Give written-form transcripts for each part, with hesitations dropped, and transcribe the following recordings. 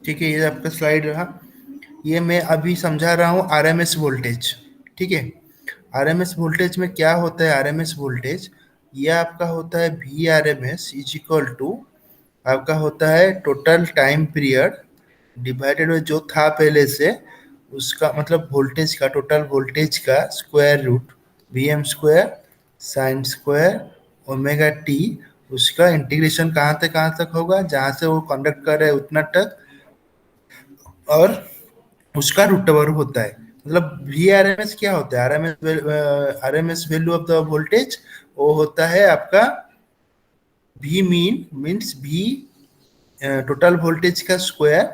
ठीक है, ये आपका स्लाइड रहा। ये मैं अभी समझा रहा हूँ आरएमएस वोल्टेज। ठीक है, आरएमएस वोल्टेज में क्या होता है? आरएमएस वोल्टेज ये आपका होता है V R M S is equal to, आपका होता है total time period divided by जो था पहले से, उसका मतलब वोल्टेज का, टोटल वोल्टेज का square root V M square sine square omega T. उसका इंटीग्रेशन कहाँ तक होगा? जहाँ से वो कंडक्ट कर रहे हैं उतना तक, और उसका रूट ओवर होता है। मतलब वी आर एम एस क्या होता है? R M S value of the voltage वो होता है आपका V mean, means V total voltage का square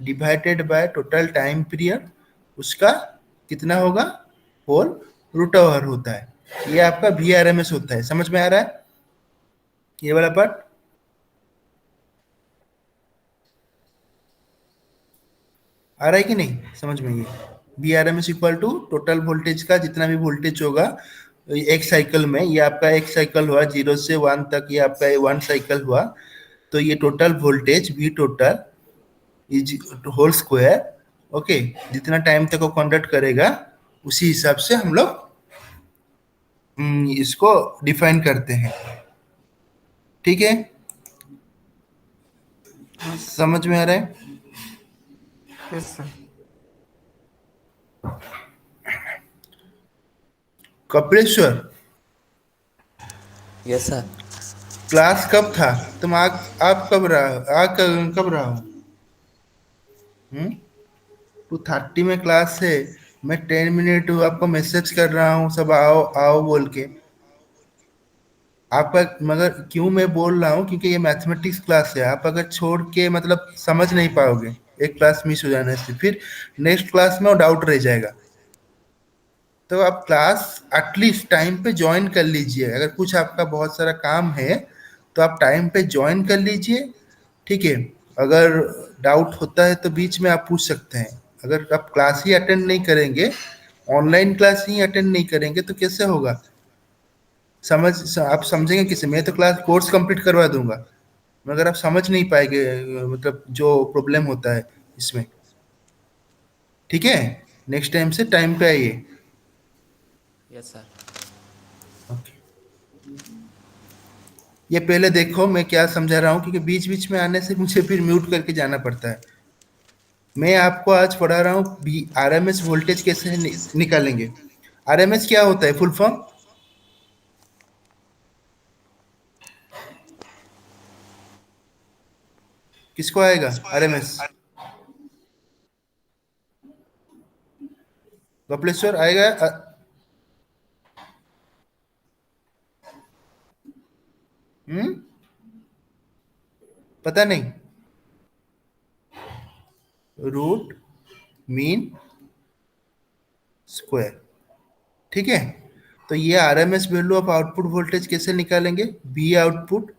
divided by total time period, उसका कितना होगा? होल रूट ओवर होता है। ये आपका वी आर एम एस होता है। समझ में आ रहा है ये वाला पार्ट? आ रहा है कि नहीं समझ में? ये V R M S equal to total voltage का जितना भी वोल्टेज होगा एक साइकिल में, ये आपका एक साइकिल हुआ 0 से 1 तक, ये आपका 1 साइकिल हुआ, तो ये total voltage V total is whole square. Okay, जितना टाइम तक वो कंडक्ट करेगा उसी हिसाब से हम लोग इसको डिफाइन करते हैं। ठीक है, हाँ सर। समझ में आ रहा है? Yes sir. Kapileshwar, yes sir. Class कब था? तुम आप कब रहा, कब रहा हो? 2:30 में क्लास है। मैं 10 मिनट आपको मैसेज कर रहा हूँ, सब आओ आओ बोल के। आपका मगर क्यों मैं बोल रहा हूँ, क्योंकि ये मैथमेटिक्स क्लास है। आप अगर छोड़ के मतलब समझ नहीं पाओगे, एक क्लास मिस हो जाने से फिर नेक्स्ट क्लास में वो डाउट रह जाएगा। तो आप क्लास एटलीस्ट टाइम पे ज्वाइन कर लीजिए। अगर कुछ आपका बहुत सारा काम है तो आप टाइम पे ज्वाइन कर लीजिए। ठीक है, अगर डाउट होता है तो बीच में आप पूछ सकते हैं। अगर आप क्लास ही अटेंड नहीं करेंगे, ऑनलाइन क्लास ही अटेंड नहीं करेंगे तो कैसे होगा? आप समझेंगे किसे? मैं तो क्लास कोर्स कंप्लीट करवा दूंगा, मगर आप समझ नहीं पाएंगे मतलब जो प्रॉब्लम होता है इसमें। ठीक है, नेक्स्ट टाइम से टाइम पे आइए। Yes sir. ओके, ये पहले देखो मैं क्या समझा रहा हूँ, क्योंकि बीच बीच में आने से मुझे फिर म्यूट करके जाना पड़ता है। मैं आपको आज पढ़ा रहा हूँ आरएमएस वोल्टेज कैसे निकालेंगे। आरएमएस क्या होता है? फुल फॉर्म किसको आएगा? आरएमएस कपिलेश्वर आएगा? हम्म, पता नहीं। Root mean square. ठीक है, तो ये RMS value of output voltage कैसे निकालेंगे? B output.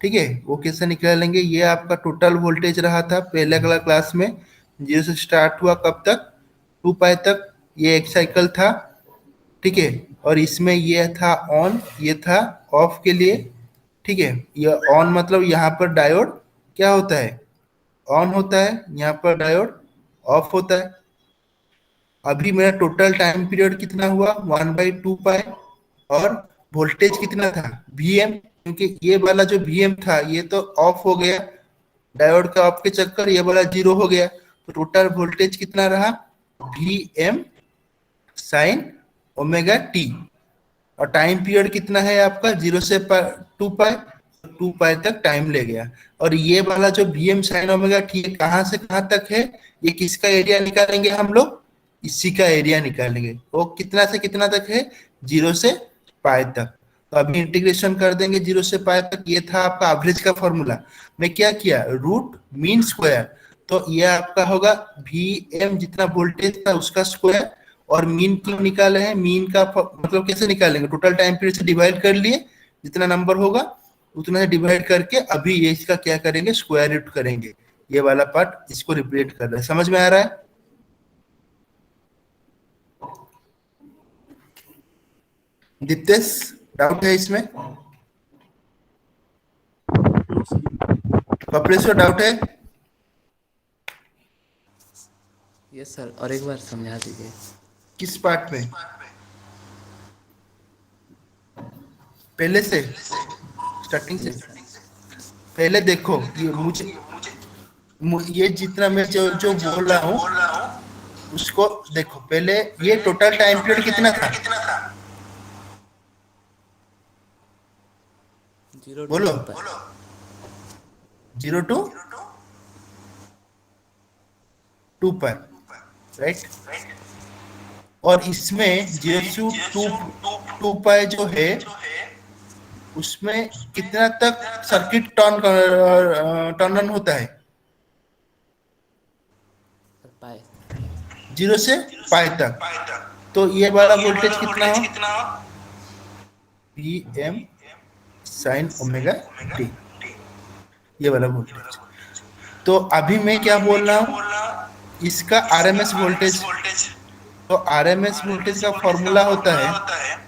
ठीक है, वो कैसे निकालेंगे? ये आपका टोटल वोल्टेज रहा था पहले वाला क्लास में, 0 से स्टार्ट हुआ कब तक? 2 पाई तक, ये एक साइकिल था। ठीक है, और इसमें ये था ऑन, ये था ऑफ के लिए। ठीक है, ये ऑन मतलब यहाँ पर डायोड क्या होता है? ऑन होता है। यहाँ पर डायोड ऑफ होता है। अभी मेरा टोटल टाइम पीरियड कितना हुआ? 1/2 पाई। और वोल्टेज कितना था? वीएम, क्योंकि ये वाला जो वीएम था ये तो ऑफ हो गया, डायोड का ऑफ के चक्कर ये वाला 0 हो गया। तो टोटल वोल्टेज कितना रहा? V M sine omega T. और टाइम पीरियड कितना है आपका? 0 से 2 पाई, 2 पाई तक टाइम ले गया। और ये वाला जो V M sine omega t कहाँ से कहाँ तक है? ये किसका एरिया निकालेंगे हम लोग? इसी का एरिया निकालेंगे। वो कितना से कितना तक है? 0 से पाई तक। तो अभी इंटीग्रेशन कर देंगे 0 से पाई तक। ये था आपका एवरेज का फॉर्मूला। मैं क्या किया? Root mean square. तो ये आपका होगा वी एम जितना वोल्टेज था उसका स्क्वायर। और मीन क्यों निकाले हैं? मीन का मतलब कैसे निकालेंगे? टोटल टाइम पीरियड से डिवाइड कर लिए, जितना नंबर होगा उतना से डिवाइड करके अभी ये इसका क्या करेंगे? स्क्वायर रूट करेंगे। ये वाला पार्ट इसको रिप्रेजेंट कर रहा है। समझ में आ रहा है? दितेश, डाउट है इसमें? No sir. कपिलेश्वर, डाउट है? यस सर, और एक बार समझा दीजिए। किस पार्ट में? पहले से, स्टार्टिंग से। Yes sir. पहले देखो, ये ये जितना मैं जो जो बोल रहा हूँ उसको देखो। पहले ये टोटल टाइम पीरियड कितना था? 0 to बोलो। 2 पर। 0 to 2 पर, राइट। और इसमें 0 to 2 जो है उसमें कितना तक सर्किट टर्न ऑन होता है? सर पाए। 0 से पाई तक। तो ये वाला वोल्टेज कितना हो? P M sine omega T, ये वाला वोल्टेज। तो अभी मैं क्या बोल रहा हूँ, इसका आरएमएस वोल्टेज। तो आरएमएस वोल्टेज का फॉर्मूला होता है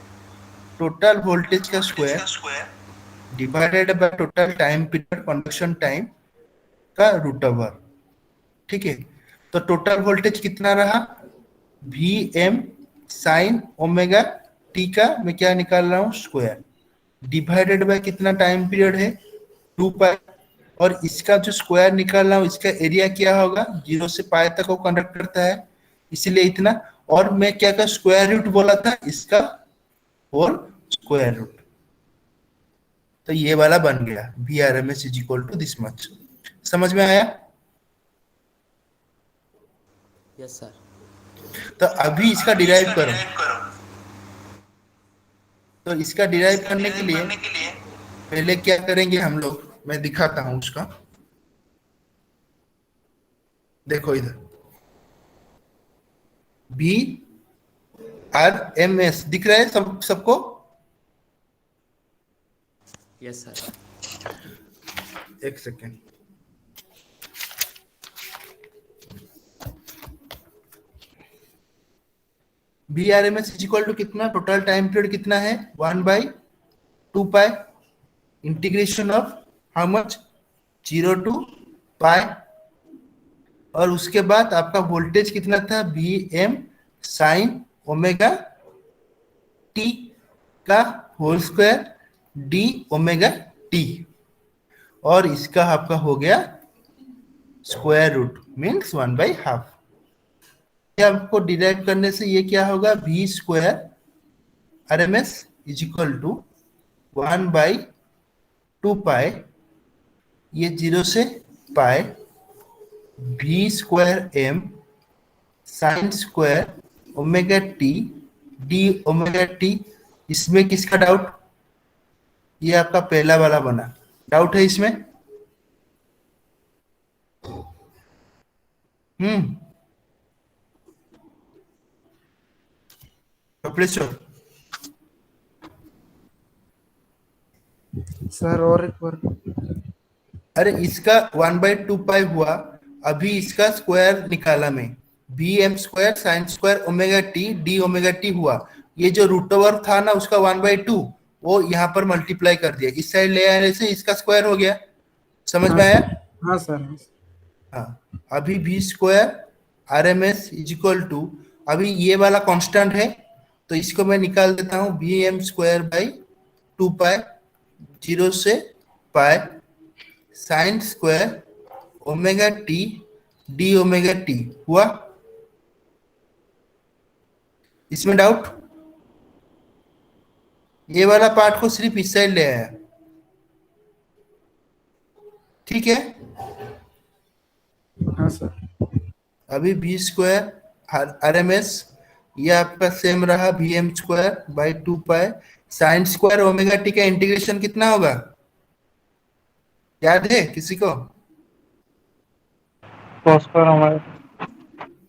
टोटल वोल्टेज का square divided by total time period conduction time का रूट ओवर। ठीक है, तो टोटल वोल्टेज कितना रहा? V M sine omega T का मैं क्या निकाल रहा हूँ? स्क्वायर डिवाइडेड बाय कितना टाइम पीरियड है? 2 पाई। और इसका जो स्क्वायर निकाल रहा हूँ इसका एरिया क्या होगा? 0 से पाई तक वो कंडक्ट करता है, इसलिए इतना। और मैं क्या का स्क्वायर रूट बोला था? इसका होल स्क्वायर रूट। तो ये वाला बन गया V R M S is equal to this much. समझ में आया? Yes sir. तो अभी इसका डिराइव करो। तो इसका डिराइव करने के लिए पहले क्या करेंगे हम लोग, मैं दिखाता हूं उसका। देखो इधर बी आर एम एस दिख रहा है सबको? Yes sir. एक second. B R M S is equal to कितना? टोटल टाइम पीरियड कितना है? 1/2 pi integration of how much? 0 to pi. और उसके बाद आपका वोल्टेज कितना था? B M sine omega T का whole square D omega T. और इसका आपका हो गया स्क्वायर रूट, मीन्स 1/2। आपको डिराइव करने से ये क्या होगा? V square R M S is equal to 1/2 pi, ये 0 से pi, V square M sine square omega T D omega T. इसमें किसका डाउट? ये आपका पहला वाला बना। डाउट है इसमें? कपिलेश्वर, सर और एक बार। अरे इसका 1/2 पाई हुआ, अभी इसका स्क्वायर निकाला मैं, B M square sine square omega T D omega t हुआ। ये जो रूट ओवर था ना उसका 1/2, वो यहाँ पर मल्टीप्लाई कर दिया, इस साइड ले आने से इसका स्क्वायर हो गया। समझ हाँ में आया? सर। हाँ सर। हाँ। अभी B square R M S is equal to, अभी ये वाला कांस्टेंट है तो इसको मैं निकाल देता हूँ, बी एम स्क्वायर बाई 2 पाई 0 से पाई sine square omega T D omega t हुआ। इसमें डाउट? ये वाला पार्ट को सिर्फ इस साइड ले आया, ठीक है। हाँ सर। अभी B square R M S ये आपका सेम रहा, B M square by 2 pi sine square omega T का इंटीग्रेशन कितना होगा? याद है किसी को?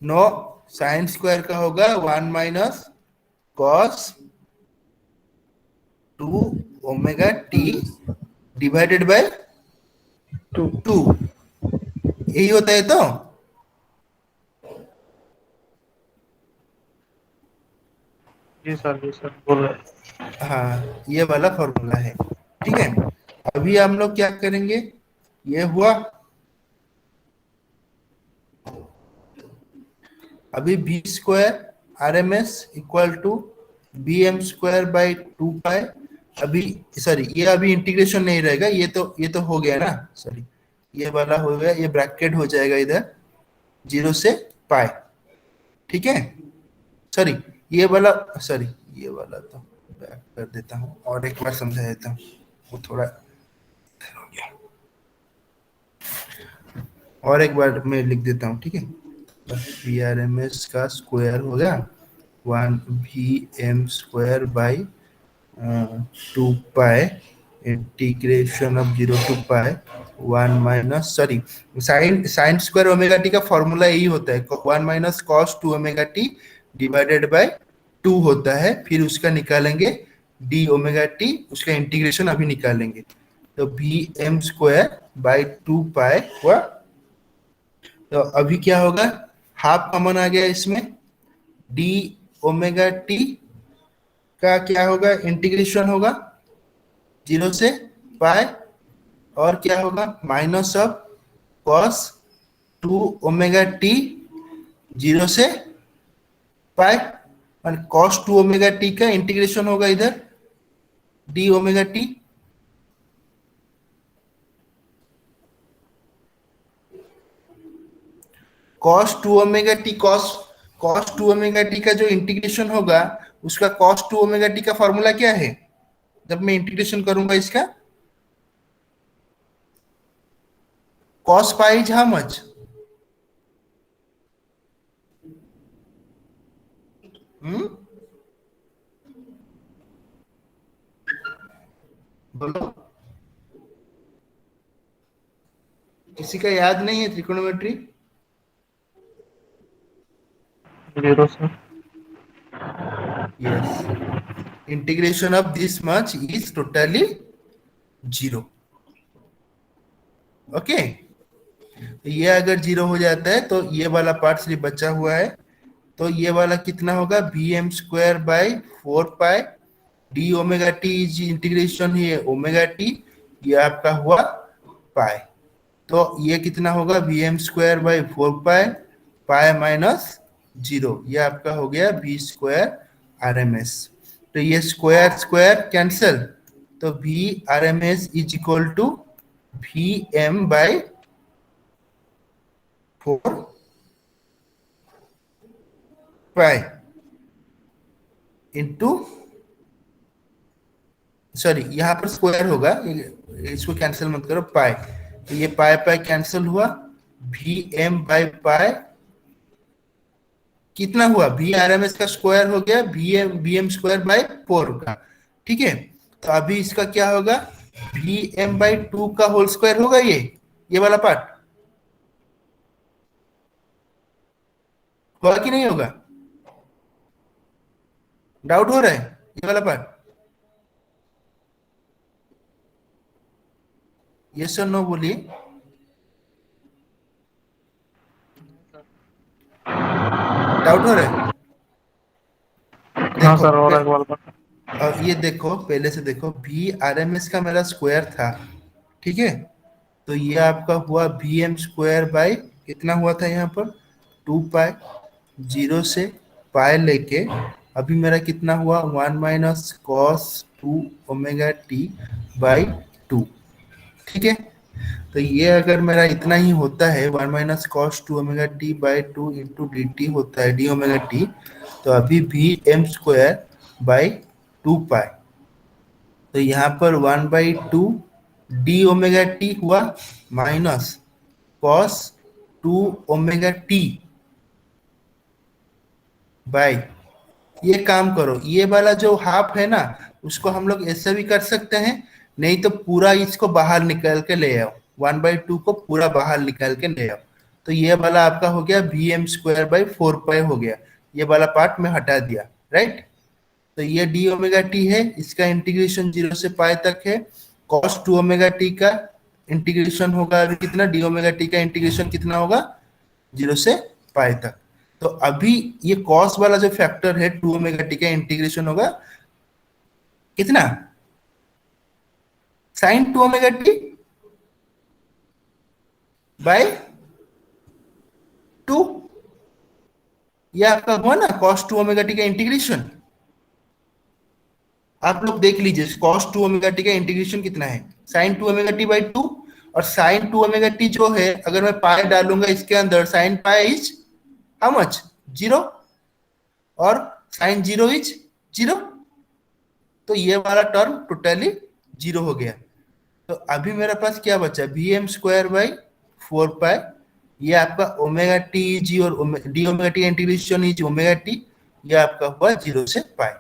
नो, साइन स्क्वायर का होगा 1 - cos 2 omega T divided by 2। यही होता है तो? जी सर बोल रहे। हाँ, ये वाला फॉर्मूला है, ठीक है। अभी हम लोग क्या करेंगे, ये हुआ। अभी B square R M S equal to B M square by 2 pi. अभी सॉरी, ये अभी इंटीग्रेशन नहीं रहेगा, ये तो हो गया ना, सॉरी ये वाला हो गया, ये ब्रैकेट हो जाएगा इधर 0 से पाई। ठीक है, सॉरी ये वाला, सॉरी ये वाला तो बैक कर देता हूँ और एक बार समझा देता हूँ, वो थोड़ा हो गया। और एक बार मैं लिख देता हूँ, ठीक है। बस वी आर एम एस का स्क्वायर हो गया 1 VM square by 2 pi integration of 0 to pi 1 - sine sine square omega T का फॉर्मूला यही होता है, 1 - cos 2 omega T divided by 2 होता है, फिर उसका निकालेंगे डी ओमेगा टी, उसका इंटीग्रेशन अभी निकालेंगे। तो B M square by 2 pi हुआ। तो अभी क्या होगा, हाफ कॉमन आ गया इसमें, डी ओमेगा टी का क्या होगा, इंटीग्रेशन होगा 0 से पाई, और क्या होगा minus of cos 2 omega T 0 से पाई, और कॉस 2 ओमेगा टी का इंटीग्रेशन होगा इधर D omega T. Cos 2 omega T का जो इंटीग्रेशन होगा, उसका cos 2 ओमेगा टी का फॉर्मूला क्या है, जब मैं इंटीग्रेशन करूंगा इसका, cos pi is how much, बोलो, किसी का याद नहीं है त्रिकोणोमेट्री? 0 sir. Yes, integration of this much is totally 0। Okay, तो ये अगर 0 हो जाता है तो ये वाला पार्ट सिर्फ बचा हुआ है। तो ये वाला कितना होगा, B M square by 4 pi D omega T is integration है ओमेगा टी, ये आपका हुआ पाई। तो ये कितना होगा, B M square by 4 pi, pi minus 0, ये आपका हो गया B square R M S. तो ये स्क्वायर स्क्वायर कैंसल, तो V R M S is equal to V M by 4 pi into, sorry यहाँ पर स्क्वायर होगा, इसको कैंसिल मत करो, पाई, तो ये पाई पाई कैंसिल हुआ, वी एम बाई पाई कितना हुआ, वी आर एम एस का स्क्वायर हो गया बी एम स्क्वायर बाई 4 का। ठीक है, तो अभी इसका क्या होगा, वी एम बाई 2 का होल स्क्वायर होगा, ये वाला पार्ट होगा कि नहीं होगा, डाउट हो रहा है ये वाला पार्ट, यस और नो बोलिए। डाउट हो रहा है, हाँ देखो सर, और एक बार बता। और ये देखो पहले से देखो, वी आर एम एस का मेरा स्क्वायर था, ठीक है, तो ये आपका हुआ वी एम स्क्वायर बाई कितना हुआ था यहाँ पर 2 पाई, 0 से पाई लेके अभी मेरा कितना हुआ 1 - cos 2 ओमेगा टी बाई 2। ठीक है, तो ये अगर मेरा इतना ही होता है 1 - cos 2 omega T by 2 into D T होता है डी ओमेगा टी, तो अभी भी एम स्क्वायर बाई 2 पाई, तो यहाँ पर 1/2 डी ओमेगा टी हुआ minus cos 2 omega T by, ये काम करो, ये वाला जो हाफ है ना, उसको हम लोग ऐसे भी कर सकते हैं, नहीं तो पूरा इसको बाहर निकाल के ले आओ, 1/2 को पूरा बाहर निकाल के ले आओ, तो ये वाला आपका हो गया बी एम स्क्वायर बाई 4 पाई हो गया, ये वाला पार्ट में हटा दिया, राइट। तो ये डी ओमेगा टी है, इसका इंटीग्रेशन 0 से पाई तक है, कॉस 2 ओमेगा टी का इंटीग्रेशन होगा अभी कितना, डी ओमेगा टी का इंटीग्रेशन कितना होगा 0 से पाई तक। तो अभी ये कॉस वाला जो फैक्टर है 2 ओमेगा टी का इंटीग्रेशन होगा कितना, साइन 2 ओमेगा टी बाई 2, ये आपका हुआ ना कॉस टू ओमेगा टी का इंटीग्रेशन। आप लोग देख लीजिए कॉस टू ओमेगा टी का इंटीग्रेशन कितना है, sign to omega T by two. और साइन टू ओमेगा टी जो है अगर मैं पाई डालूंगा इसके अंदर, sine pi is how much, zero. और साइन जीरो इज जीरो। तो ये वाला टर्म टोटली जीरो हो गया। तो अभी मेरे पास क्या बचा, B M square by four pi. ये आपका ओमेगा टी जी और D omega T integration is omega T. ये आपका हुआ जीरो से पाई।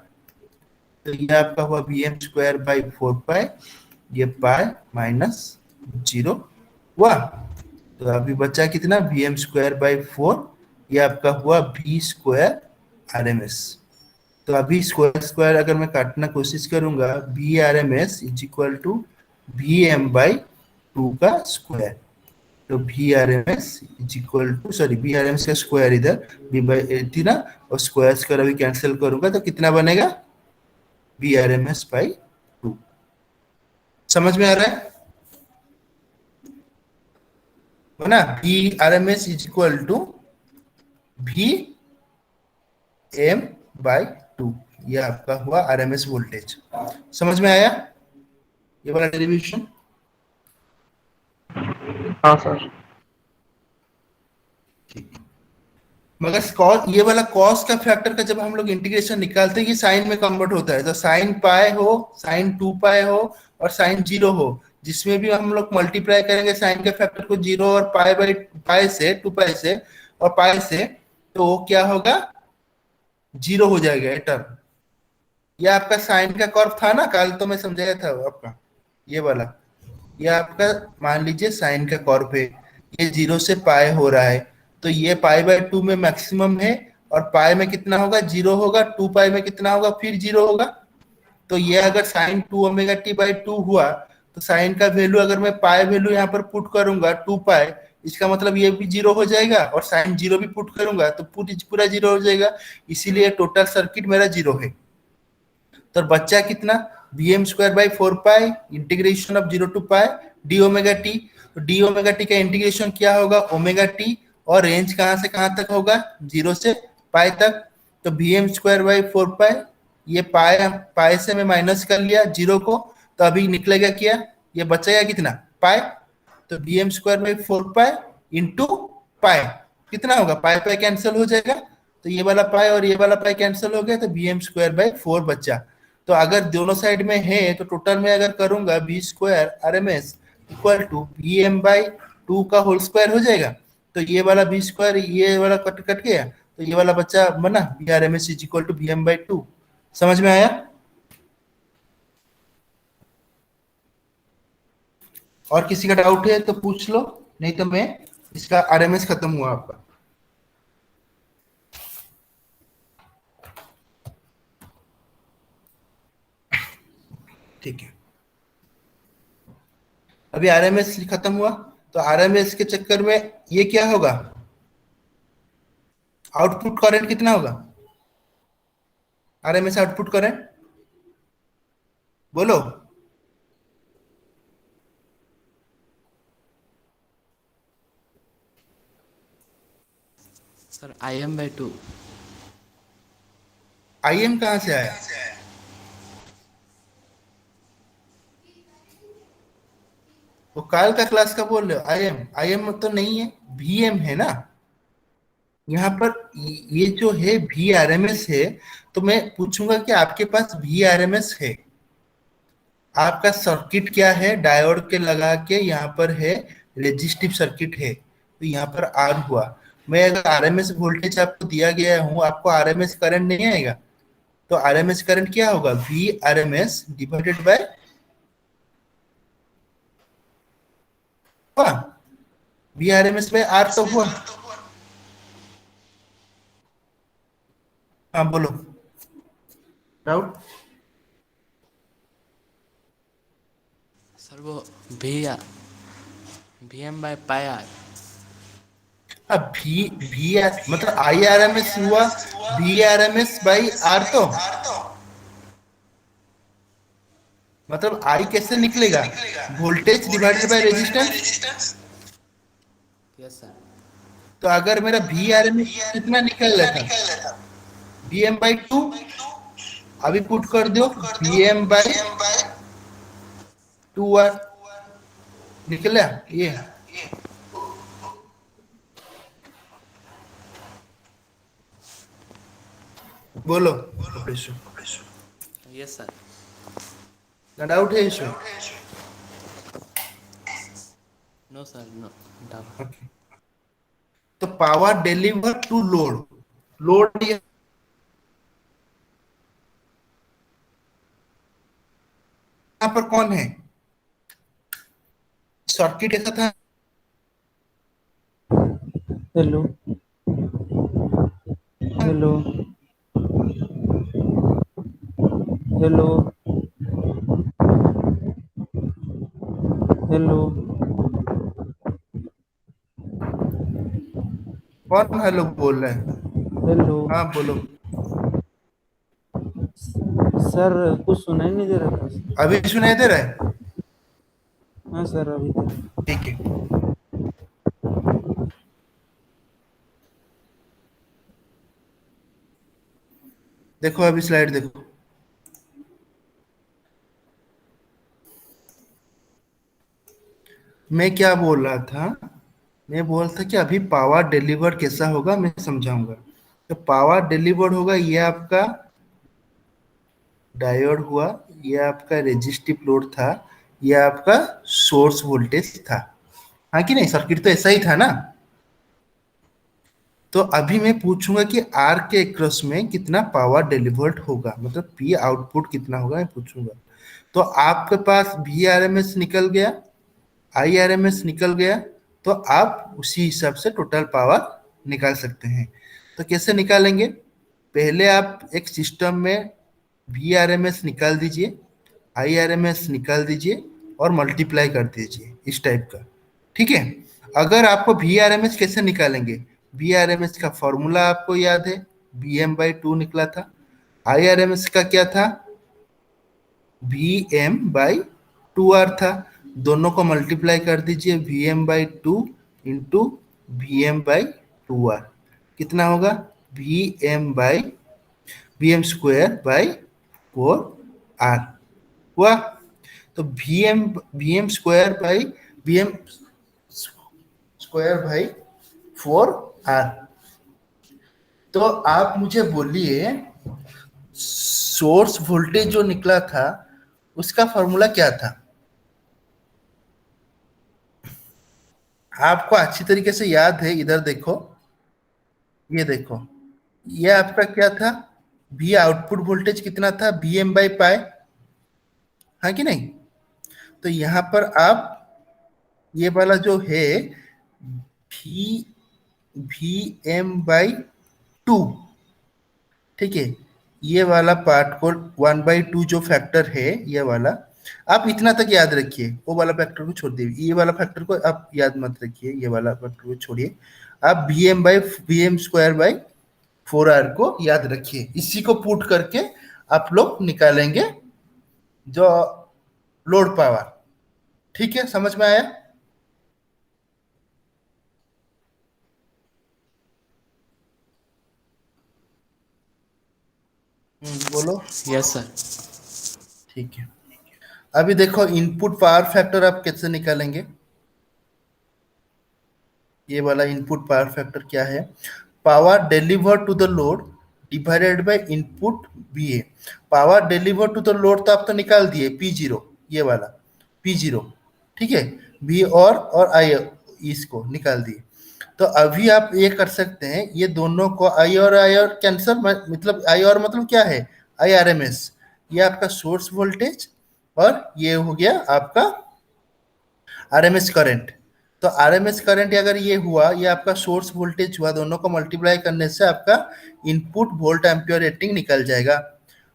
तो ये आपका हुआ B M square by four pi, ये पाई माइनस जीरो हुआ। तो अभी बचा कितना, B M square by four, ये आपका हुआ B square R M S. तो अभी स्क्वायर स्क्वायर अगर मैं काटना कोशिश करूंगा, B R M S is equal to B M by two का स्क्वायर। तो B R M S is equal to, sorry B R M S का स्क्वायर इधर बी बाई थी ना, और स्क्वायर स्क्वायर अभी कैंसिल करूंगा तो कितना बनेगा, B R M S by two. समझ में आ रहा है ना, B R M S is equal to B M by two. ये आपका हुआ आरएमएस वोल्टेज। समझ में आया ये वाला डेरिवेशन। हाँ सर। मगर कॉस, ये वाला कॉस का फैक्टर का जब हम लोग इंटीग्रेशन निकालते हैं ये साइन में कन्वर्ट होता है। तो साइन पाए हो, साइन टू पाए हो और साइन जीरो हो, जिसमें भी हम लोग मल्टीप्लाई करेंगे साइन के फैक्टर को जीरो और पाए बाई पाए से, टू पाए से और पाए से, तो वो क्या होगा, जीरो हो जाएगा ये टर्म। ये आपका साइन का कर्व था ना, कल तो मैं समझाया था आपका ये वाला। ये आपका मान लीजिए साइन का कर्व है, ये जीरो से पाए हो रहा है। तो ये पाई बाय टू में मैक्सिमम है, और पाई में कितना होगा, जीरो होगा। टू पाई में कितना होगा, फिर जीरो होगा। तो ये अगर sign to omega T by two हुआ, तो साइन का वैल्यू अगर मैं पाई वैल्यू यहाँ पर पुट करूंगा टू पाई, इसका मतलब ये भी जीरो हो जाएगा, और साइन जीरो भी पुट करूंगा तो पूरा जीरो हो जाएगा। इसीलिए टोटल सर्किट मेरा जीरो है। तो बच्चा कितना, B M square by four pi integration of zero to pi D omega T. तो डी ओमेगा टी का इंटीग्रेशन क्या होगा, ओमेगा टी, और रेंज कहां से कहां तक होगा, जीरो से पाई तक। तो B M square by four pi, ये पाई पाई से मैं माइनस कर लिया जीरो को, तो अभी निकलेगा क्या, ये बचेगा कितना, पाई। तो B M square by four pi into pi कितना होगा, पाई पाई कैंसिल हो जाएगा। तो ये वाला पाई और ये वाला पाई कैंसिल हो गया, तो B M square by four बचा। तो अगर दोनों साइड में है तो टोटल में अगर करूंगा B square R M S equal to B M by two का होल स्क्वायर हो जाएगा। तो ये वाला बी स्क्वायर ये वाला कट कट गया, तो ये वाला बच्चा बना B R M S is equal to B M by two. समझ में आया। और किसी का डाउट है तो पूछ लो, नहीं तो मैं इसका आरएमएस खत्म हुआ आपका। ठीक है, अभी आरएमएस खत्म हुआ। तो आरएमएस के चक्कर में ये क्या होगा, आउटपुट करंट कितना होगा, आरएमएस आउटपुट करंट बोलो। Sir I M by two. IM कहां से आया, वो काल का क्लास का बोल रहे हो, आईएम आईएम तो नहीं है, वीएम है ना यहाँ पर। ये जो है वी आरएमएस है, तो मैं पूछूंगा कि आपके पास वी आरएमएस है, आपका सर्किट क्या है, डायोड के लगा के यहाँ पर है रेजिस्टिव सर्किट है, तो यहाँ पर आर हुआ। मैं अगर आरएमएस वोल्टेज आपको दिया गया हूँ, आपको आरएमएस करंट नहीं आएगा। तो आरएमएस करंट क्या होगा, V RMS divided by V RMS by R तो हुआ। हाँ बोलो, डाउट। सर वो भी भी एम बाई पाई आर। अब भी मतलब आई आरएमएस हुआ वी आरएमएस बाई आर, तो मतलब आई कैसे निकलेगा, voltage divided by resistance. Yes sir. तो अगर मेरा वी आर एम एस कितना निकल रहा था, वी एम बाई टू, अभी पुट कर दो V M by two R, निकला ये। बोलो प्रोफेसर, यस सर। ना डाउट है इसमें? No sir, no doubt. Okay, तो power deliver to load, load यहाँ पर कौन है? सर्किट ऐसा था, हेलो हेलो हेलो हेलो कौन हेलो बोल रहा है? हेलो हाँ बोलो। सर, कुछ सुनाई नहीं दे रहा था। अभी सुनाई दे रहा है? हाँ सर, अभी दे रहा। ठीक है, देखो अभी स्लाइड देखो। मैं क्या बोल रहा था, मैं बोल रहा था कि अभी पावर डिलीवर कैसा होगा मैं समझाऊंगा। तो पावर डिलीवर होगा, ये आपका डायोड हुआ, ये आपका रेजिस्टिव लोड था, ये आपका सोर्स वोल्टेज था। हाँ कि नहीं, सर्किट तो ऐसा ही था ना। तो अभी मैं पूछूंगा कि आर के एक्रॉस में कितना पावर डिलीवर्ड होगा, मतलब पी आउटपुट कितना होगा मैं पूछूंगा। तो आपके पास वी आर एम एस निकल गया, आई आर एम एस निकल गया, तो आप उसी हिसाब से टोटल पावर निकाल सकते हैं। तो कैसे निकालेंगे? पहले आप एक सिस्टम में वी आर एम एस निकाल दीजिए, आई आर एम एस निकाल दीजिए और मल्टीप्लाई कर दीजिए इस टाइप का। ठीक है, अगर आपको वी आर एम एस कैसे निकालेंगे, वी आर एम एस का फॉर्मूला आपको याद है, बी एम बाई टू निकला था। आई आर एम एस का क्या था, V M by two R था। दोनों को मल्टीप्लाई कर दीजिए, V M by two into V M by two R, कितना होगा, V M by V M square by four R हुआ। तो V M square by V M square by four R. तो आप मुझे बोलिए, सोर्स वोल्टेज जो निकला था उसका फॉर्मूला क्या था? आपको अच्छी तरीके से याद है, इधर देखो, ये देखो, ये आपका क्या था, वी आउटपुट वोल्टेज कितना था, बी एम बाई पाई, हाँ कि नहीं? तो यहां पर आप ये वाला जो है V V M by two, ठीक है, ये वाला पार्ट को वन बाई टू जो फैक्टर है ये वाला, आप इतना तक याद रखिए, वो वाला फैक्टर को छोड़ दीजिए, ये वाला फैक्टर को आप याद मत रखिए, ये वाला फैक्टर को छोड़िए। आप B M by B M square by four R को याद रखिए, इसी को पुट करके आप लोग निकालेंगे जो लोड पावर। ठीक है, समझ में आया? बोलो। Yes sir. ठीक है, अभी देखो इनपुट पावर फैक्टर आप कैसे निकालेंगे। ये वाला इनपुट पावर फैक्टर क्या है, power deliver to the load divided by input B A. Power deliver to the load तो आप तो निकाल दिए पी जीरो, ये वाला पी जीरो, ठीक है, बी और आई इसको निकाल दिए। तो अभी आप ये कर सकते हैं, ये दोनों को आई और कैंसिल, मतलब आई और मतलब क्या है, आई आर एम एस, ये आपका सोर्स वोल्टेज और ये हो गया आपका आरएमएस करंट। तो आरएमएस करंट अगर ये हुआ, ये आपका सोर्स वोल्टेज हुआ, दोनों को मल्टीप्लाई करने से आपका इनपुट वोल्ट एम्पियर रेटिंग निकल जाएगा।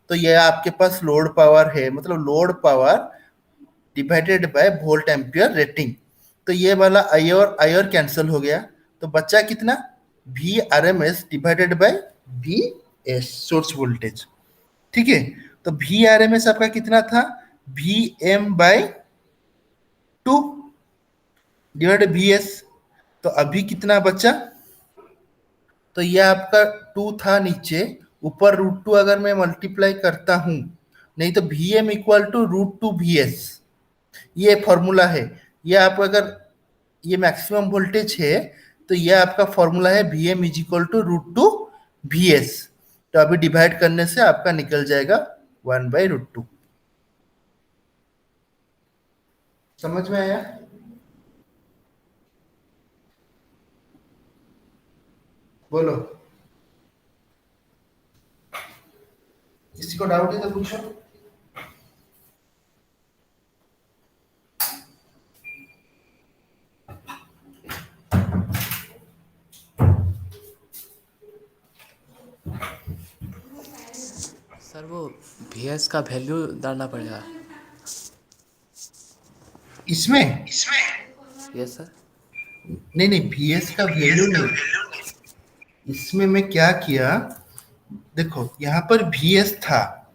तो ये आपके पास लोड पावर है, मतलब load power divided bye volt ampere rating. तो ये वाला आई और कैंसिल हो गया, तो बचा कितना, V R M S divided by V S source voltage. ठीक है, तो वी आर एम एस आपका कितना था, V M by two divide B S. तो अभी कितना बचा, तो ये आपका टू था नीचे, ऊपर रूट टू अगर मैं मल्टीप्लाई करता हूं, नहीं तो V M equal to root two V S, ये फॉर्मूला है। ये आप अगर ये मैक्सिमम वोल्टेज है, तो ये आपका फॉर्मूला है V M is equal to root two V S. तो अभी डिवाइड करने से आपका निकल जाएगा 1/√2। समझ में आया? बोलो, किसी को डाउट है तो पूछो। सर वो वी एस का वैल्यू डालना पड़ेगा। इसमें यस सर। नहीं नहीं, VS का वैल्यू नहीं। इसमें मैं क्या किया, देखो यहाँ पर VS था,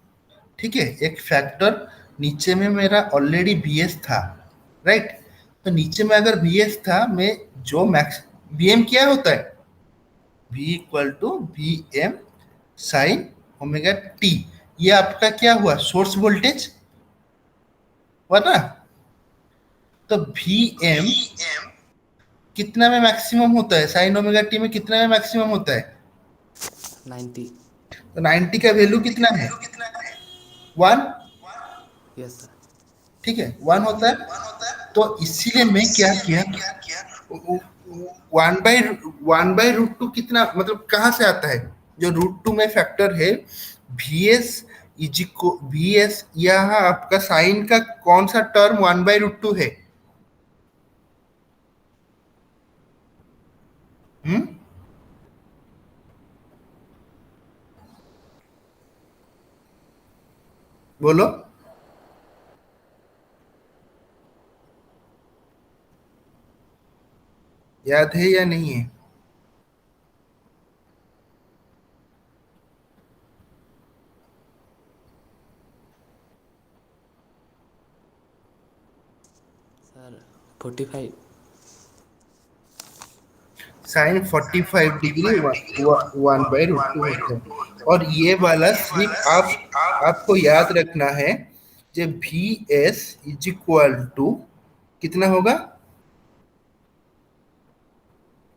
ठीक है, एक फैक्टर नीचे में मेरा ऑलरेडी VS था, राइट। तो नीचे में अगर VS था, मैं जो मैक्स VM क्या होता है, V equal to VM sine omega T. ये आपका क्या हुआ, सोर्स वोल्टेज हुआ ना। तो VM कितना में मैक्सिमम होता है, साइन ओमेगा टी में कितना में मैक्सिमम होता है? 90। तो 90 का वैल्यू कितना है? 1। Yes sir. ठीक है, 1 होता है। तो इसीलिए मैं क्या किया, 1/√2 कितना मतलब कहाँ से आता है? जो √2 में फैक्टर है, VS इजिको VS, यहाँ आपका साइन का कौन सा टर्म 1/√2 है? हम्म, बोलो। याद है या नहीं है? सर 45। साइन 45 डिग्री 1/√2 होता है। और ये वाला सिर्फ आपको याद रखना है, जब VS इज इक्वल टू कितना होगा,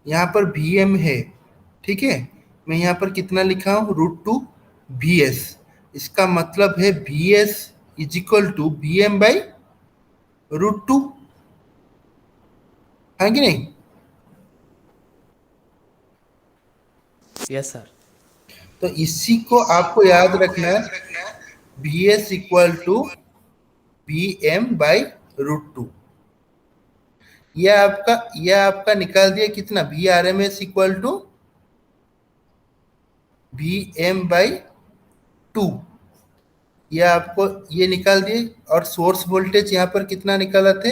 यहाँ पर VM है, ठीक है, मैं यहाँ पर कितना लिखा हूँ, √2 VS। इसका मतलब है VS is equal to VM/√2, है कि नहीं? Yes sir. तो इसी को आपको याद रखना है, VS इक्वल टू VM/√2। यह आपका निकाल दिया कितना, VRMS इक्वल टू VM/2। ये आपको ये निकाल दिए। और सोर्स वोल्टेज यहाँ पर कितना निकाला थे,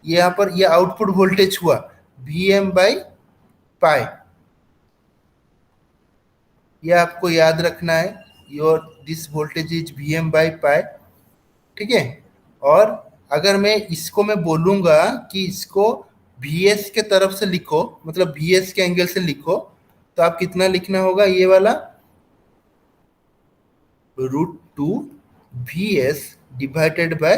यहाँ पर ये आउटपुट वोल्टेज हुआ VM/पाई। ये आपको याद रखना है, योर दिस वोल्टेज इज VM/पाई, ठीक है। और अगर मैं बोलूंगा कि इसको VS के तरफ से लिखो, मतलब VS के एंगल से लिखो, तो आप कितना लिखना होगा, ये वाला √2 VS डिवाइडेड बाय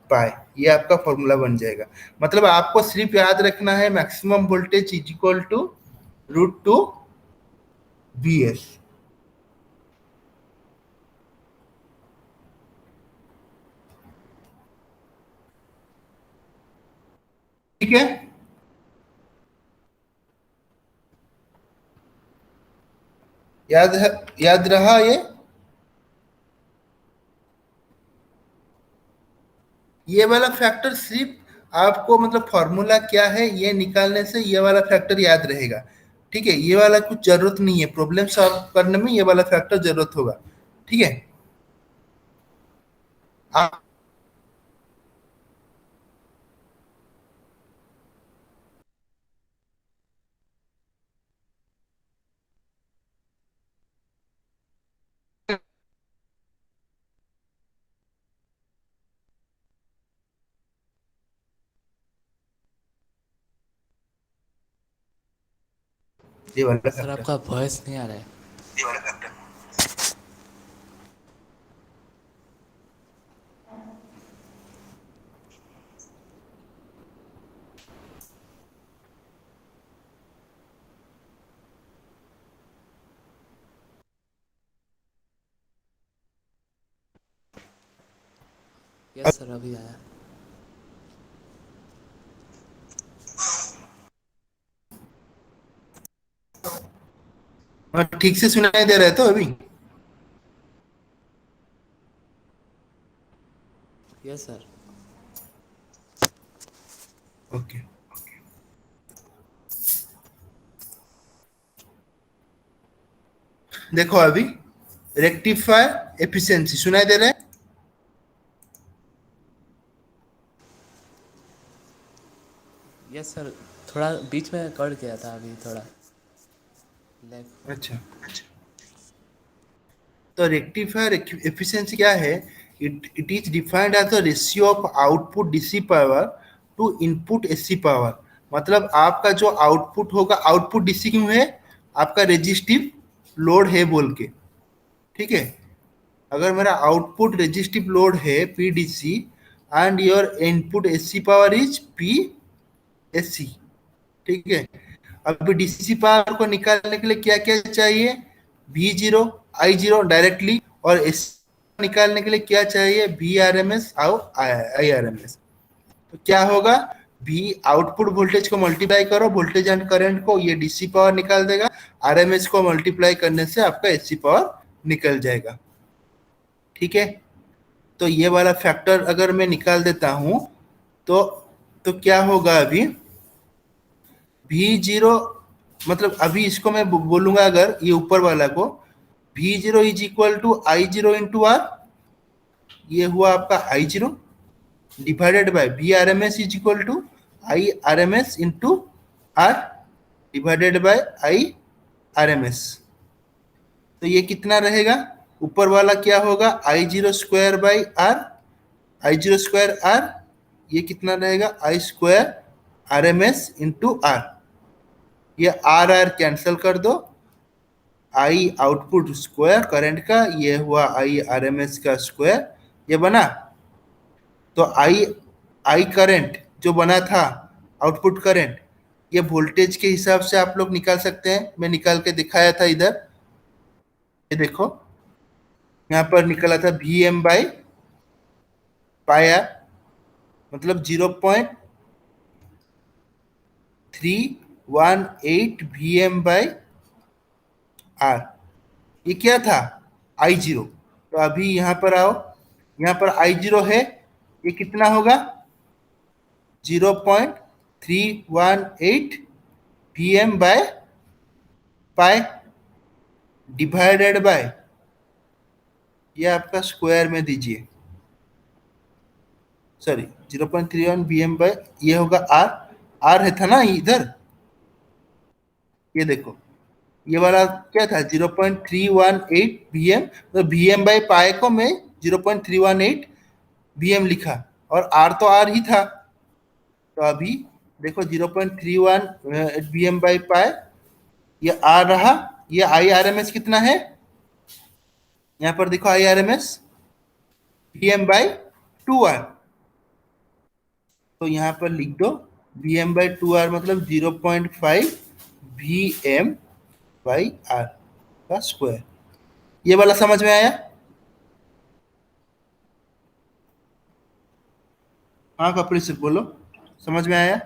पाई। ये आपका फॉर्मूला बन जाएगा। मतलब आपको सिर्फ याद रखना है maximum voltage is equal to √2 VS। ठीक है, याद है, याद रहा ये? ये वाला फैक्टर सिर्फ आपको मतलब फॉर्मूला क्या है ये निकालने से ये वाला फैक्टर याद रहेगा, ठीक है। ये वाला कुछ जरूरत नहीं है, प्रॉब्लम सॉल्व करने में ये वाला फैक्टर जरूरत होगा, ठीक है। आप ये वाला सर फैक्टर। आपका वॉइस नहीं आ रहा है। ये वाला फैक्टर। यस सर अभी आया। ठीक से सुनाई दे रहा है तो अभी? Yes sir. ओके। देखो अभी रेक्टिफायर एफिशिएंसी सुनाई दे रहा है? यस सर, थोड़ा बीच में कट गया था अभी थोड़ा लैग। अच्छा। तो रेक्टिफायर एफिशिएंसी क्या है? It is defined as the ratio of output DC power to input AC power. मतलब आपका जो आउटपुट होगा, आउटपुट डीसी क्यों है? आपका रेजिस्टिव लोड है बोल के, ठीक है। अगर मेरा आउटपुट रेजिस्टिव लोड है PDC and your input AC power is P AC, ठीक है। अभी डीसी पावर को निकालने के लिए क्या क्या चाहिए? We zero, I zero directly, और एस निकालने के लिए क्या चाहिए? वी आर एम एस और आई आर एम एस। तो क्या होगा? वी आउटपुट वोल्टेज को मल्टीप्लाई करो वोल्टेज एंड करंट को, ये डीसी पावर निकाल देगा। आरएमएस को मल्टीप्लाई करने से आपका एसी पावर निकल जाएगा, ठीक है। तो ये वाला फैक्टर अगर मैं निकाल देता हूं तो क्या होगा? अभी वी जीरो, मतलब अभी इसको मैं बोलूंगा अगर ये ऊपर वाला को, V zero is equal to I zero into R, ये हुआ आपका I zero, divided by V R M S is equal to I R M S into R, divided by I R M S. तो ये कितना रहेगा? ऊपर वाला क्या होगा? I zero square by R, I zero square R, ये कितना रहेगा? I square R M S into R. ये आर आर कैंसिल कर दो, आई आउटपुट स्क्वायर करंट का, ये हुआ आई आर एम एस का स्क्वायर, ये बना। तो आई आई करंट जो बना था, आउटपुट करंट, ये वोल्टेज के हिसाब से आप लोग निकाल सकते हैं। मैं निकाल के दिखाया था इधर, ये देखो यहाँ पर निकला था V M by pi R, मतलब 0.318 वी एम बाई आर। ये क्या था? I zero. तो अभी यहाँ पर आओ, यहाँ पर आई जीरो है, ये कितना होगा? 0.318 V M by pi, divided by, ये आपका स्क्वायर में दीजिए, सॉरी 0.31 वी एम बाय, ये होगा आर, आर है था ना इधर, ये देखो ये वाला क्या था? 0.318 वी एम। तो वी एम बाई पाई को मैं 0.318 वी एम लिखा, और आर तो आर ही था। तो अभी देखो 0.31 वी एम बाई पाई, ये आर रहा। ये आई आर एम एस कितना है? यहाँ पर देखो I R M S V M by two R. तो यहाँ पर लिख दो V M by two R, मतलब 0.5 वी एम बाई आर का स्क्वायर। ये वाला समझ में आया? हाँ कपिल सिर्फ बोलो, समझ में आया?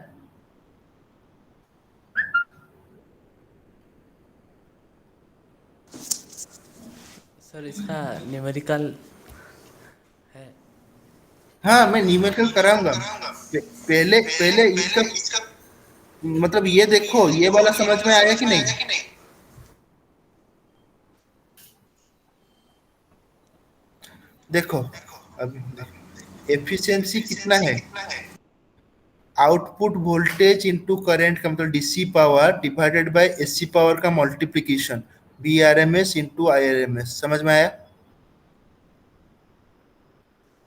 सर इसका न्यूमेरिकल है। हाँ मैं न्यूमेरिकल कराऊंगा। पहले पहले इसका मतलब ये देखो, ये वाला समझ में आया कि नहीं? देखो अभी एफिशिएंसी कितना है? आउटपुट वोल्टेज इनटू करंट का मतलब DC power divided by AC power का multiplication, V R M S into I R M S. समझ में आया?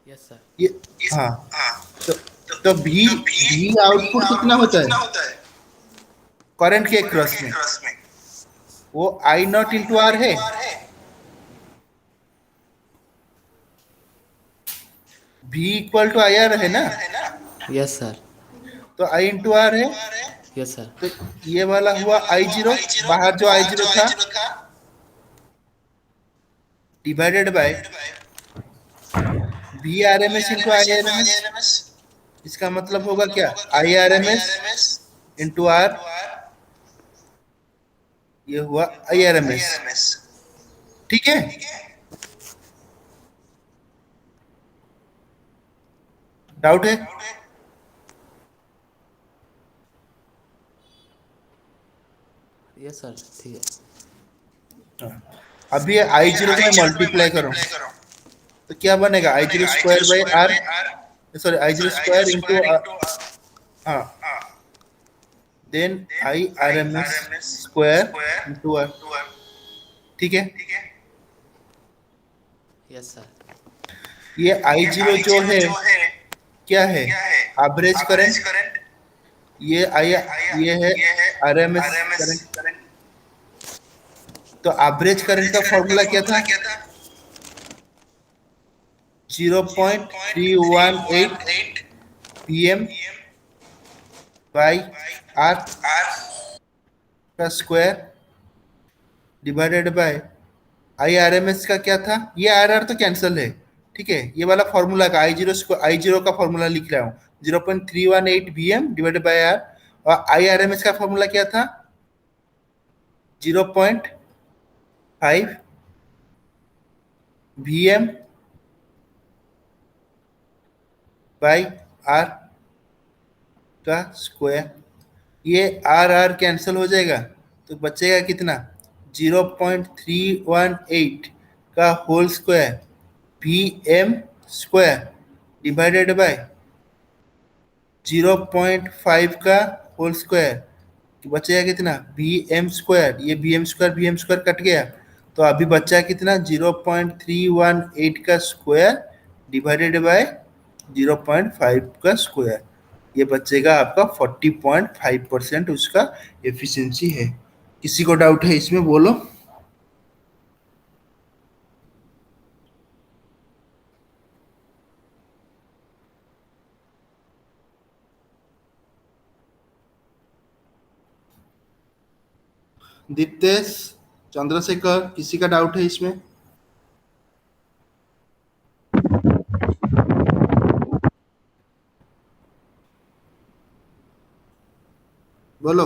Yes sir. ये हाँ। तो भी आउटपुट कितना होता है करंट के क्रॉस में? वो आई नॉट इंटू आर है। V equal to I R है ना, यस सर। तो आई इंटू आर है। Yes sir. तो ये वाला हुआ आई जीरो, बाहर जो आई जीरो था divided by V R M S into I R M S. इसका मतलब होगा क्या, I R M S into R, ये हुआ आई आर एम एस। ठीक है, डाउट है? यस सर, ठीक है। हाँ। अभी आई जीरो को मैं मल्टीप्लाई करूं तो क्या बनेगा, I zero square by R, sorry I zero square into, हाँ, then I R M S square into R. ठीक है, यस सर। ये आई जीरो जो है क्या है, एवरेज करंट। ये आई, ये है आर एम एस करंट। तो एवरेज करंट का फॉर्मूला क्या था, 0.318 pm बाई आर का square divided by I R M S का क्या था, ये आर आर तो कैंसिल है। ठीक है, ये वाला फॉर्मूला का आई जीरो का फॉर्मूला लिख रहा हूँ, 0.318 vm डिवाइडेड बाय आर। और आई आर एम एस का फॉर्मूला क्या था, 0.5 vm बाई आर का स्क्वायर। ये आर आर कैंसिल हो जाएगा तो बचेगा कितना, 0.318 का whole square V M square divided by 0.5 का होल स्क्वायर, तो बचेगा कितना, वी एम स्क्वायर। ये वी एम स्क्वायर कट गया, तो अभी बचा कितना, 0.318 का स्क्वायर डिवाइडेड बाय 0.5 का स्क्वायर। ये बचेगा आपका 40.5% उसका एफिशिएंसी है। किसी को डाउट है इसमें, बोलो। दीप्तेश, चंद्रशेखर, किसी का डाउट है इसमें? बोलो।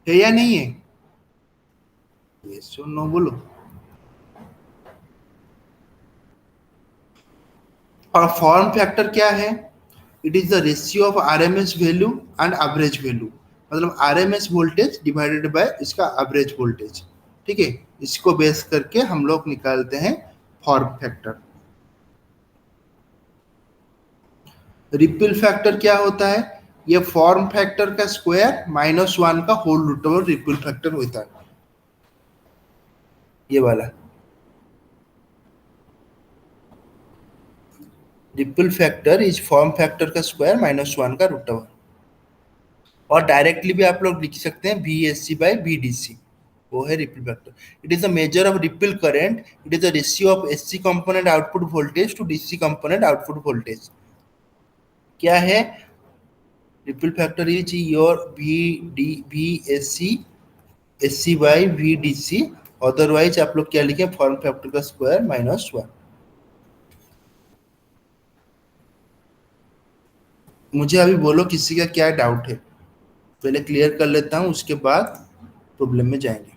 है या नहीं है? यस और नो बोलो। और फॉर्म फैक्टर क्या है, it is the ratio of RMS value and average value, मतलब आरएमएस वोल्टेज डिवाइडेड बाय इसका एवरेज वोल्टेज। ठीक है, इसको बेस करके हम लोग निकालते हैं फॉर्म फैक्टर। रिपल फैक्टर क्या होता है, ये फॉर्म फैक्टर का स्क्वायर -1 का whole root over ripple factor होता है, ये वाला। Ripple factor is form factor का स्क्वायर -1 का रूट ओवर। और डायरेक्टली भी आप लोग लिख सकते हैं B S C by B D C, वो है ripple factor. It is the measure of ripple current, it is the ratio of SC component output voltage to DC component output voltage. क्या है, ripple factor is your V S C by V D C. Otherwise आप लोग क्या लिखें, form factor का square -1। मुझे अभी बोलो किसी का क्या डाउट है, पहले क्लियर कर लेता हूं, उसके बाद प्रॉब्लम में जाएंगे।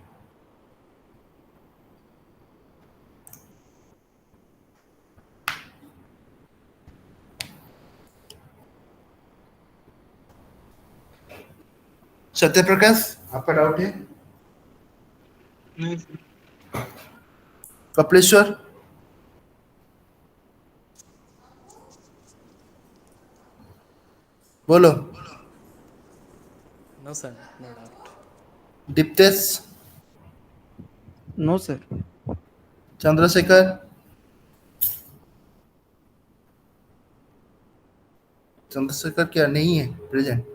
सत्य प्रकाश, आपका डाउट है? नहीं सर। कपिलेश्वर, बोलो। No sir, no doubt. Deeptesh, no sir. Chandrashekhar, Chandrashekhar क्या नहीं है प्रेजेंट?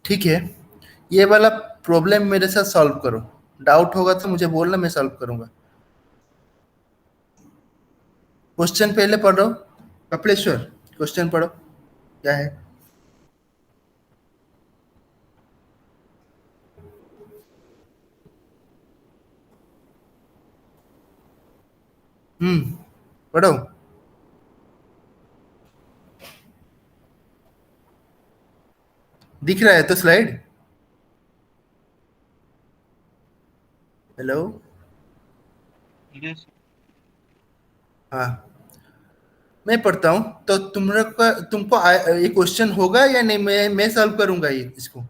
ठीक है, ये वाला प्रॉब्लम मेरे साथ सॉल्व करो। डाउट होगा तो मुझे बोलना, मैं सॉल्व करूंगा। क्वेश्चन पहले पढ़ो। कपिलेश्वर, क्वेश्चन पढ़ो, क्या है? पढ़ो। दिख रहा है तो स्लाइड? हेलो। यस हाँ, मैं पढ़ता हूँ तो ये क्वेश्चन होगा या नहीं? मैं सॉल्व करूंगा ये इसको।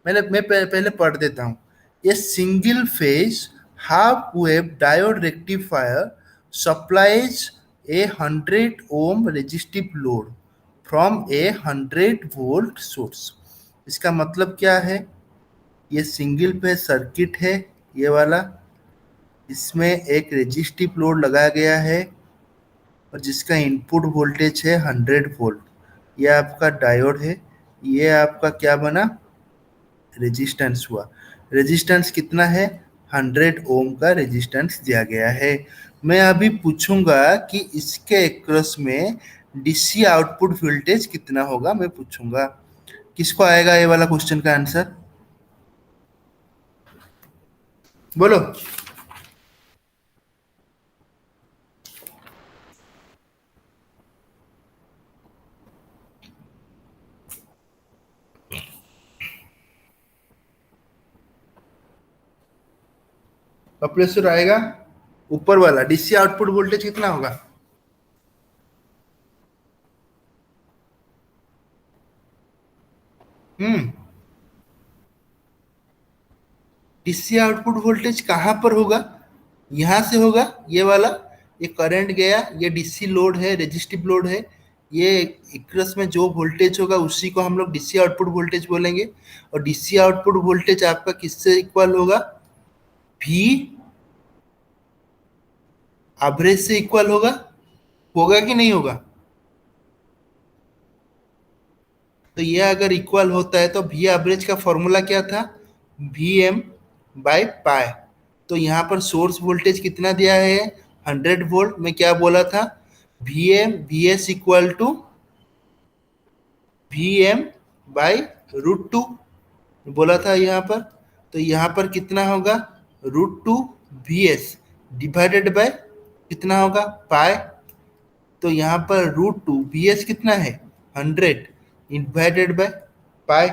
पहले पढ़ देता हूँ। A single phase half wave diode rectifier supplies a 100 ohm resistive load from a 100 volt source. इसका मतलब क्या है? ये सिंगल फेज सर्किट है, ये वाला। इसमें एक रेजिस्टिव लोड लगाया गया है और जिसका इनपुट वोल्टेज है 100 वोल्ट। ये आपका डायोड है। ये आपका क्या बना? रेजिस्टेंस हुआ। रेजिस्टेंस कितना है? 100 ओम का रेजिस्टेंस दिया गया है। मैं अभी पूछूंगा कि इसके एक्रॉस में डीसी आउटपुट वोल्टेज कितना होगा, मैं पूछूंगा। किसको आएगा ये वाला क्वेश्चन का आंसर? बोलो। कपलेश्वर आएगा। ऊपर वाला डीसी आउटपुट वोल्टेज कितना होगा? हम्म डीसी आउटपुट वोल्टेज कहाँ पर होगा? यहाँ से होगा, ये वाला। ये करंट गया, ये डीसी लोड है, रेजिस्टिव लोड है। ये इक्रस में जो वोल्टेज होगा उसी को हम लोग डीसी आउटपुट वोल्टेज बोलेंगे। और डीसी आउटपुट वोल्टेज आपका किससे इक्वल होगा? भी एवरेज से इक्वल होगा। होगा कि नहीं होगा? तो ये अगर इक्वल होता है तो वी एवरेज का फॉर्मूला क्या था? V M by pi. तो यहाँ पर सोर्स वोल्टेज कितना दिया है? 100 वोल्ट। मैं क्या बोला था? V S equal to V M by √2 बोला था यहाँ पर। तो यहाँ पर कितना होगा? √2 वी एस डिवाइडेड बाय कितना होगा? पाई। तो यहाँ पर √2 वी एस कितना है? 100 डिवाइडेड बाय पाई।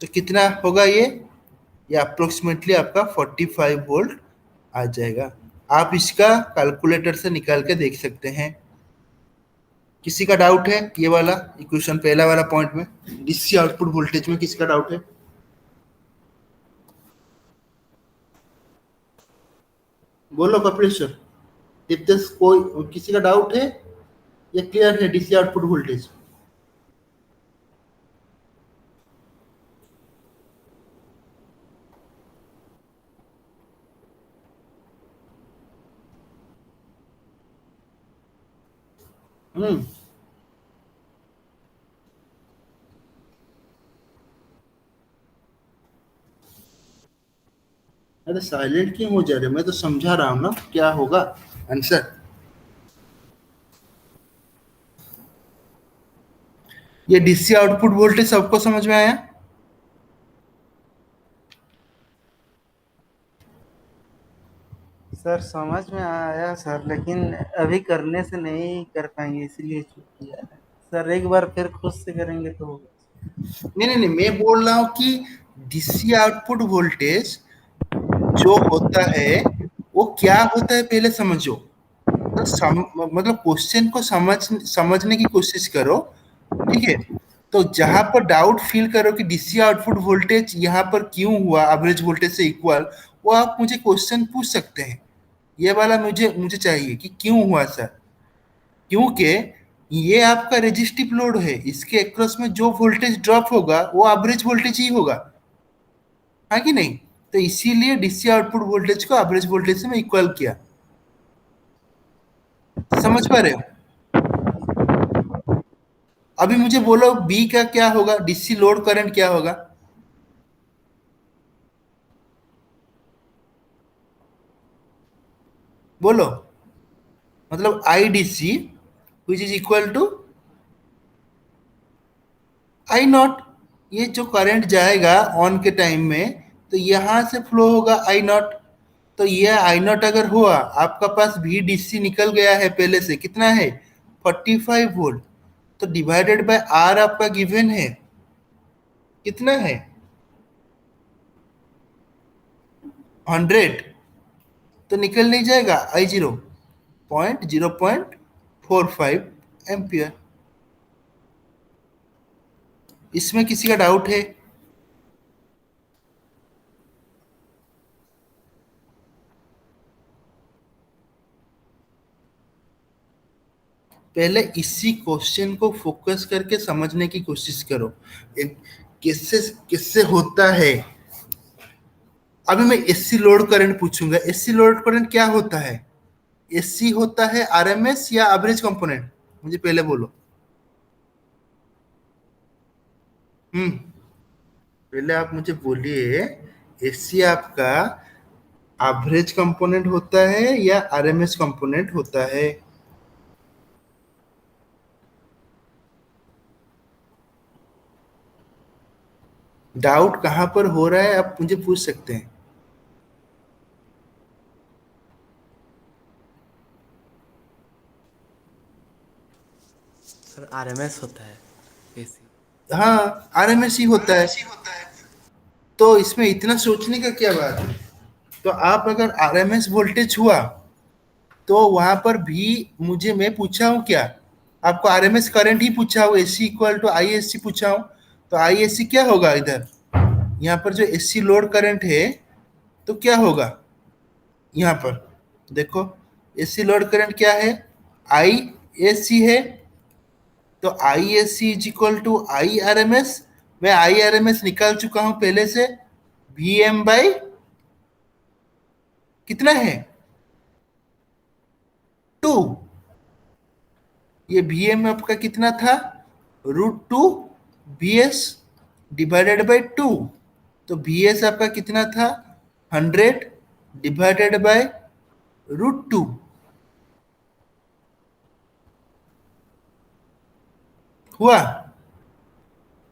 तो कितना होगा ये अप्रोक्सीमेटली आपका 45 वोल्ट आ जाएगा। आप इसका कैलकुलेटर से निकाल के देख सकते हैं। किसी का डाउट है ये वाला इक्वेशन, पहला वाला पॉइंट में डीसी आउटपुट वोल्टेज में किसी का डाउट है? बोलो कपिलेश्वर, दिप्तेश, कोई किसी का डाउट है? ये क्लियर है डीसी आउटपुट वोल्टेज? हम्म अरे साइलेंट क्यों हो जा रहे? मैं तो समझा रहा हूँ ना क्या होगा आंसर। ये डीसी आउटपुट वोल्टेज सबको समझ में आया? सर समझ में आया सर, लेकिन अभी करने से नहीं कर पाएंगे इसलिए छूट किया है। सर एक बार फिर खुद से करेंगे तो होगा। नहीं नहीं नहीं, मैं बोल रहा हूँ कि डीसी आउटपुट वोल्टेज जो होता है वो क्या होता है पहले समझो। तो मतलब क्वेश्चन को समझने की कोशिश करो। ठीक है, तो जहां पर डाउट फील करो कि डीसी आउटपुट वोल्टेज यहाँ पर क्यों हुआ एवरेज वोल्टेज से इक्वल, वो आप मुझे क्वेश्चन पूछ सकते हैं। ये वाला मुझे मुझे चाहिए कि क्यों हुआ सर। क्योंकि ये आपका रेजिस्टिव लोड है, इसके अक्रॉस में जो वोल्टेज ड्रॉप होगा वो एवरेज वोल्टेज ही होगा, हाँ कि नहीं? तो इसीलिए डीसी आउटपुट वोल्टेज को एवरेज वोल्टेज से मैं इक्वल किया। समझ पा रहे हो? अभी मुझे बोलो बी का क्या होगा, डीसी लोड करंट क्या होगा? बोलो, मतलब I DC which is equal to I not. ये जो करंट जाएगा ऑन के टाइम में, तो यहां से फ्लो होगा आई नॉट। तो ये आई नॉट अगर हुआ, आपका पास भी डीसी निकल गया है पहले से, कितना है 45 वोल्ट, तो डिवाइडेड बाय आर आपका गिवन है, कितना है 100, तो निकल नहीं जाएगा आई 0.45 एम्पियर। इसमें किसी का डाउट है? पहले इसी क्वेश्चन को फोकस करके समझने की कोशिश करो, एक किससे किससे होता है। अभी मैं एसी लोड करंट पूछूंगा, एसी लोड करंट क्या होता है? एसी होता है आरएमएस या एवरेज कंपोनेंट? मुझे पहले बोलो। पहले आप मुझे बोलिए, एसी आपका एवरेज कंपोनेंट होता है या आरएमएस कंपोनेंट होता है? डाउट कहां पर हो रहा है आप मुझे पूछ सकते हैं। सर आरएमएस होता है एसी। हाँ, आरएमएस ही होता है। तो इसमें इतना सोचने का क्या बात है? तो आप अगर आरएमएस वोल्टेज हुआ, तो वहां पर भी मुझे, मैं पूछा हूं क्या, आपको आरएमएस करंट ही पूछा हूं, एसी इक्वल टू आईएससी पूछा हूं। तो आईएससी क्या होगा इधर, यहाँ पर जो एसी लोड करंट है, तो क्या होगा यहाँ पर देखो, एसी लोड करंट क्या है, आई एसी है। तो I AC is equal to I R M S. मैं आई आर एम एस निकाल चुका हूं पहले से, वी एम बाई कितना है 2। ये वी एम आपका कितना था, √2 बी एस डिवाइडेड बाई 2। तो बी एस आपका कितना था 100 डिवाइडेड बाय √2। हुआ?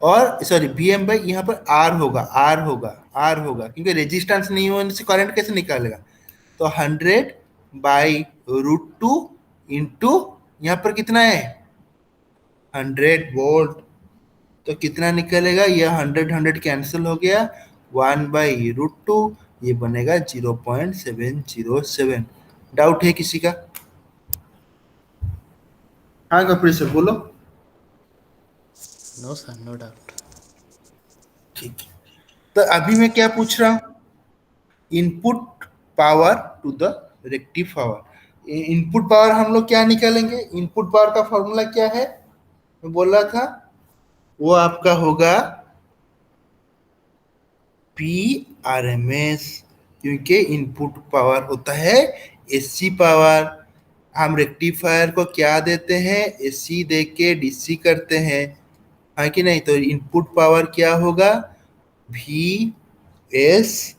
और सॉरी, बी एम बाई यहाँ पर आर होगा, आर होगा, क्योंकि रेजिस्टेंस नहीं होने से करंट कैसे निकालेगा। तो 100/√2 इंटू यहाँ पर कितना है 100 वोल्ट। तो कितना निकलेगा, यह 100 कैंसिल हो गया, 1/√2, ये बनेगा 0.707। डाउट है किसी का? हाँ कपिल सर बोलो। No sir, no doubt. ठीक है, तो अभी मैं क्या पूछ रहा हूँ, input power to the rectifier. Input power हम लोग क्या निकालेंगे, इनपुट पावर का फॉर्मूला क्या है, मैं बोल रहा था, वो आपका होगा पी आर एम एस, क्योंकि इनपुट पावर होता है एसी पावर। हम रेक्टिफायर को क्या देते हैं, एसी दे के डीसी करते हैं, हाँ कि नहीं। तो इनपुट पावर क्या होगा, वी एस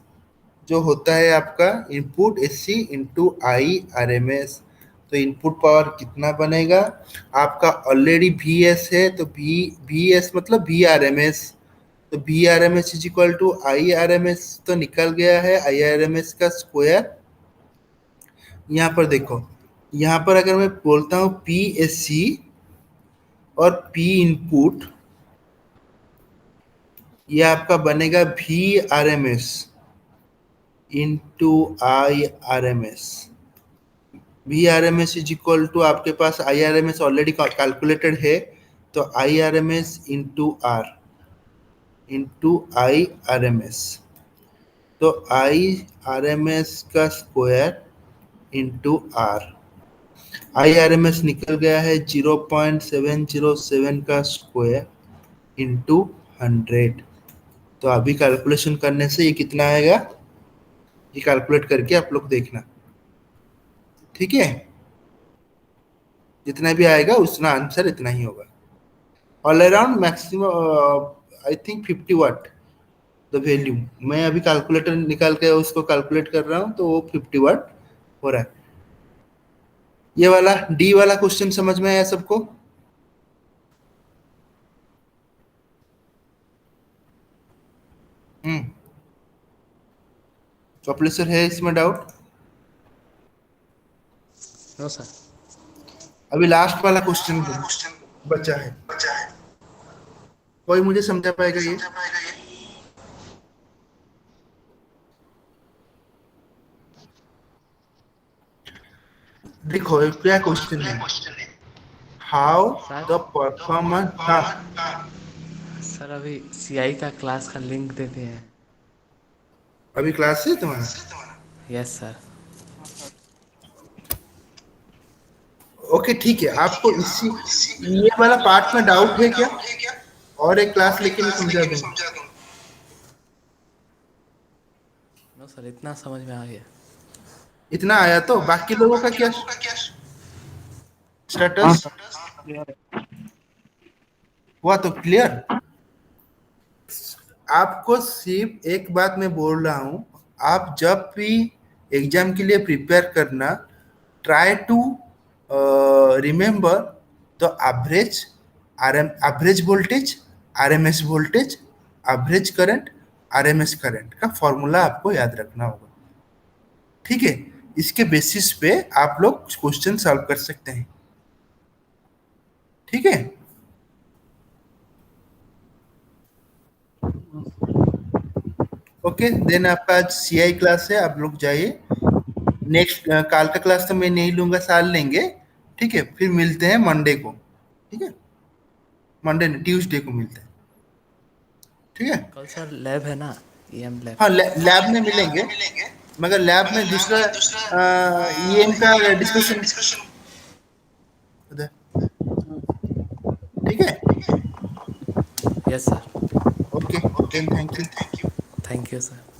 जो होता है आपका input AC into I R M S. तो इनपुट पावर कितना बनेगा आपका, ऑलरेडी वी एस है, तो वी एस मतलब वी आर एम एस। तो V R M S is equal to I R M S, तो निकल गया है आई आर एम एस का स्क्वायर। यहाँ पर देखो, यहाँ पर अगर मैं बोलता हूँ पी एस सी और पी इनपुट, ये आपका बनेगा V R M S into I R M S. V R M S is equal to, आपके पास I R M S already calculated है, तो I R M S into I R M S. तो I R M S का square into R, I R M S निकल गया है 0.707 का स्क्वायर इंटू 100। तो अभी कैलकुलेशन करने से ये कितना आएगा, ये कैलकुलेट करके आप लोग देखना, ठीक है। जितना भी आएगा उतना आंसर इतना ही होगा। All around maximum I think 50 what the value. मैं अभी कैलकुलेटर निकाल के उसको कैलकुलेट कर रहा हूँ, तो वो 50 वाट हो रहा है। ये वाला डी वाला क्वेश्चन समझ में आया सबको? हम्म, प्रोफेसर है इसमें डाउट? No sir. अभी लास्ट वाला क्वेश्चन बचा है, कोई मुझे समझा पाएगा ये? देखो ये क्या क्वेश्चन है, हाउ सर द परफॉर्मेंस। हाँ, सर अभी सीआई का क्लास का लिंक देते हैं। अभी क्लास है तुम्हारा? Yes sir. ओके ठीक है। आपको इसी ये वाला पार्ट में डाउट है क्या? और एक क्लास लेके मैं समझा दूंगा। नो सर, इतना समझ में आ गया। इतना आया तो बाकी लोगों का क्या हाँ स्टेटस सर। हुआ? तो क्लियर। आपको सिर्फ एक बात मैं बोल रहा हूं, आप जब भी एग्जाम के लिए प्रिपेयर करना, try to remember the average, average voltage, RMS voltage, average current, RMS current का फॉर्मूला आपको याद रखना होगा, ठीक है। इसके बेसिस पे आप लोग क्वेश्चन सॉल्व कर सकते हैं, ठीक है। ओके देन आपका आज सीआई क्लास है, आप लोग जाइए। नेक्स्ट काल का क्लास तो मैं नहीं लूंगा, साल लेंगे, ठीक है। फिर मिलते हैं मंडे को, ठीक है। मंडे नहीं, ट्यूसडे को मिलते हैं, ठीक है। कल सर लैब है ना, ईएम लैब। हाँ लैब में मिलेंगे, मगर लैब में दूसरा ईएम का डिस्कशन उधर, ठीक है। Yes sir. Okay then thank you. Thank you sir.